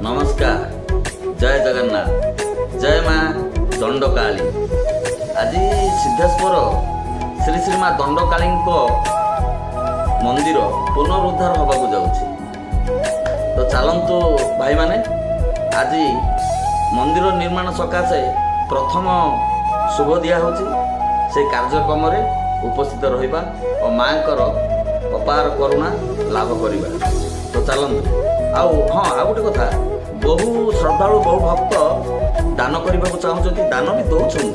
नमस्कार। जय जगन्नाथ। जय माँ दंडकाली। आज सिद्धेश्वर श्री श्री माँ दंडकाली मंदिर पुनरुद्धार होगा जाऊँगी। तो चलतु भाई माने आज मंदिर निर्माण सकाशे प्रथम शुभ दिया होची से कार्यक्रम रे उपस्थित रहिबा और माँ कर अपार करुणा लाभ करिबा। तो चलतु आउ हाँ आ गोटे कथा बहु श्रद्धालु बहु भक्त दान करने को चाहते दान भी दौरान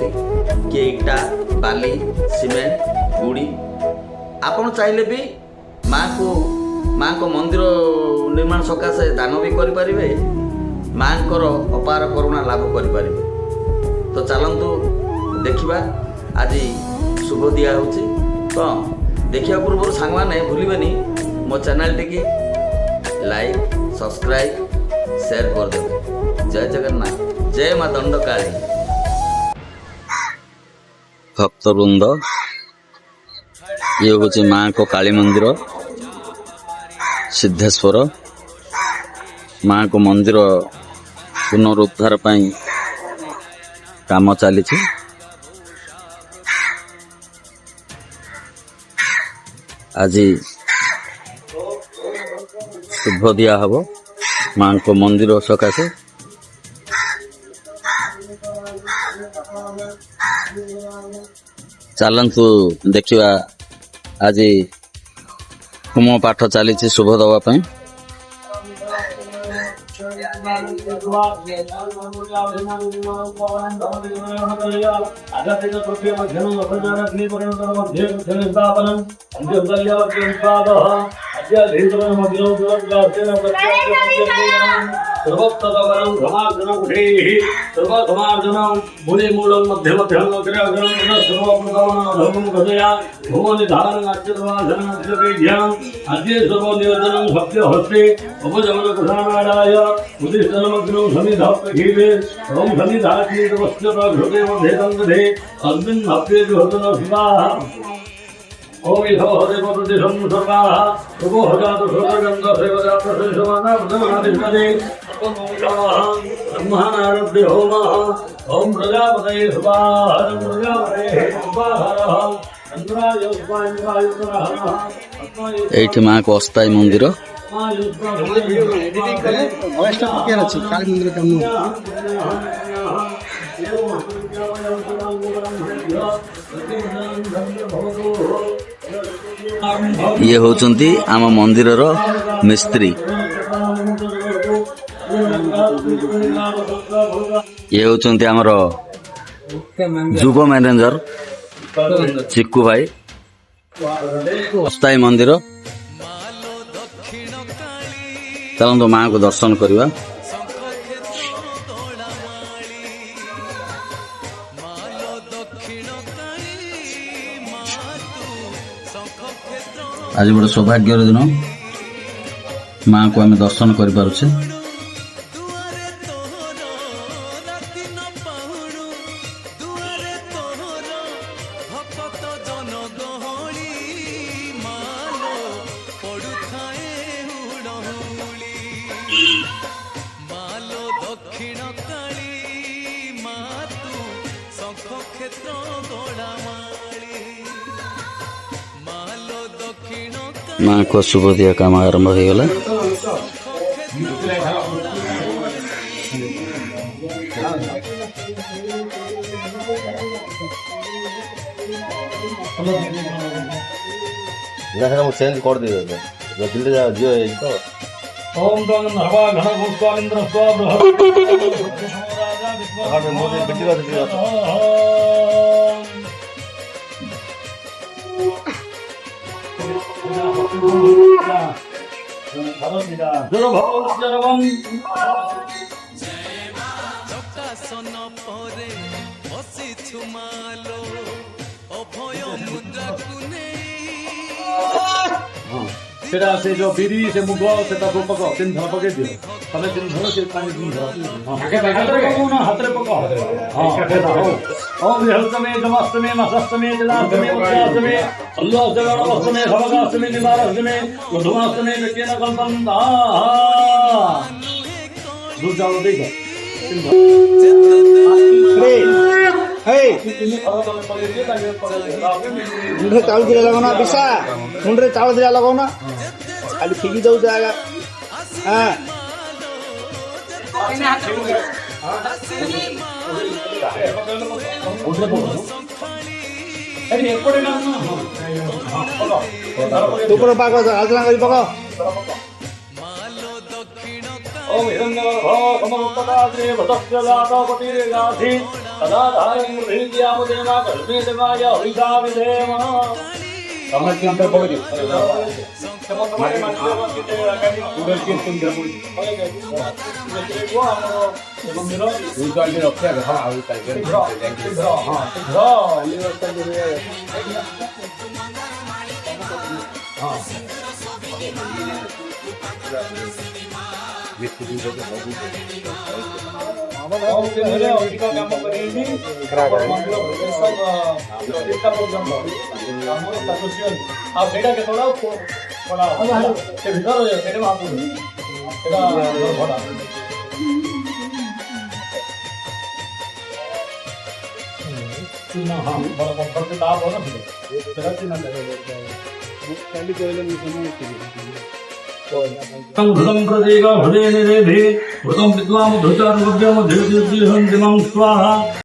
कि इटा बाली सीमेंट गुड़ी आपड़ चाहिए भी माँ को मंदिर निर्माण सकाशे दान भी करें माँ को अपार करुणा लाभ करें। तो चलतु देखा आज शुभ दिया होची। तो देखा पूर्व सांग मैंने भूलबेनि मो channel T like subscribe share कर देवे। जय जगन्नाथ। जय माँ दंडकाली। भक्तवृंद ये हूँ माँ को काली मंदिर सिद्धेश्वर माँ को मंदिर पुनरुद्धार पाई काम चली। आज शुभ दिया हब माँ को मंदिर सकाशे। चलतु देखा आज होम पाठ चली शुभ दवापाई। ओम इधो हरे पदति संसर्गा शुभो हजातु सुरगंध सेवजात संसमाना प्रथमादिष्टदे ब्रह्मानारभ्य होमः ओम प्रजापतये स्वाहा प्रजापतये स्वाहा चंद्राय स्वाहा एठी माँ को अस्थायी मंदिर ये होचंती आम मंदिर मिस्त्री। ये होचंती आमर युव मैनेजर चिक्कू भाई। अस्थायी मंदिर चलते माँ को दर्शन करवा। आज गोटे सौभाग्यर दिन माँ को आम दर्शन कर पारुछे। माँ को शुभ दिया काम आरंभ हो गला। चेंज कर दिए दिल्ली जियो तो ओम गण हवा घन पुष्पालिंद्र स्वाहा से जो बिरी से मुग से पक 3 थर पके दियो तमे 3 थर से पानी 3 थर हाथ रे पको ओम विहस्तमे जमास्तमे मासास्तमे जलास्तमे उत्सास्तमे अल्लाहस्तमे भवगास्तमे निवारस्तमे मधुमास्तमे व्यक्तिना कल्पन्ता दूध चावल देख मुंडे चावल दिला लगाओ ना बिसा मुंडे चावल दिला लगाओ ना खाली फिकी जाऊ जाएगा हाँ तू पर पाको आजना करी पाको ओम हिरण्यगर्भो सममुत्तकाग्रे वदस्यजातपतिर्गाधि तदा धारं हृदयामुदेमा गर्भेदेवाय हरिषा विधेम समर्पितं भवति आप बेटा के थोड़ा बड़ा के भीतर हो जाए मां को तेरा बड़ा हां बड़ा कंफर्ट से ताप हो ना तेरा चिन्ह लगेगा कैंडी कोयले में घृतं प्रदेगा हृदय निरेधे घृतं विद्वाम धृतार्वभ्यम धृतिर्दिहं दिमं स्वाहा